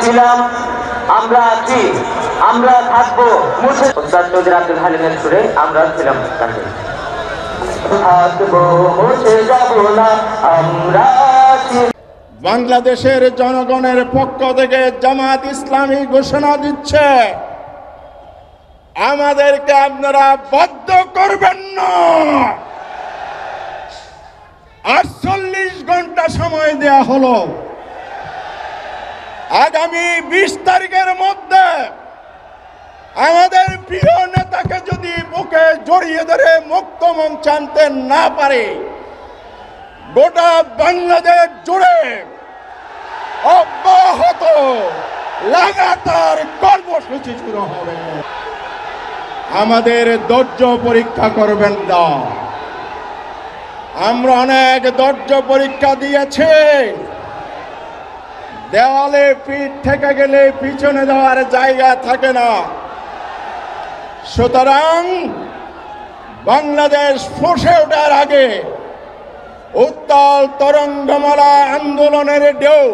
ছিলাম, আমরা আছি, আমরা থাকবো। ওস্তাদ চৌধুরী আব্দুল হালিমের সুরে আমরা ছিলাম তাকে থাকবো, মুছে যাব না, আমরা আছি। বাংলাদেশের জনগণের পক্ষ থেকে জামাত ইসলামী ঘোষণা দিচ্ছে, আমাদেরকে আপনারা বাধ্য করবেন না। 48 ঘন্টা সময় দেয়া হলো। আগামী 20 তারিখের মধ্যে আমাদের প্রিয় নেতাকে যদি বুকে জড়িয়ে ধরে মুক্ত মঞ্চে আনতে না পারে, গোটা বাংলাদেশ জুড়ে অব্যাহত লাগাতার কর্মসূচি শুরু হবে। আমাদের ধৈর্য পরীক্ষা করবেন না। আমরা অনেক ধৈর্য পরীক্ষা দিয়েছি। দেওয়ালে পিঠ থেকে গেলে পিছনে যাওয়ার জায়গা থাকে না। সুতরাং বাংলাদেশ ফুঁসে ওঠার আগে, উত্তাল তরঙ্গমালা আন্দোলনের ঢেউ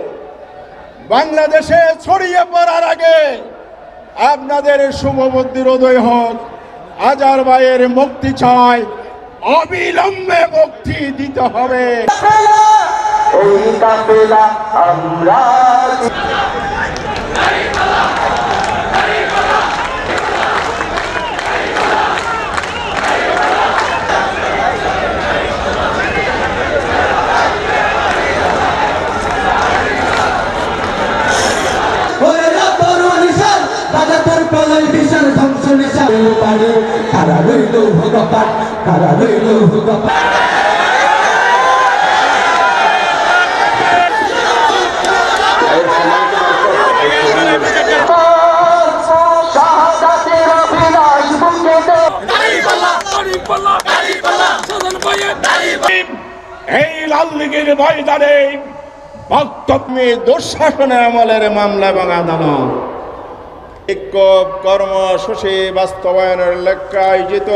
বাংলাদেশে ছড়িয়ে পড়ার আগে আপনাদের শুভবুদ্ধির উদয় হোক। আজার ভাইয়ের মুক্তি চাই, অবিলম্বে মুক্তি দিতে হবে। এই কাফেলা আমরা এই লাল লীগের ময়দানে বক্তব্য দুঃশাসনের আমলের মামলা এবং আদালত বিক্ষোভ কর্মসূচি বাস্তবায়নের লক্ষ্যে আয়োজিত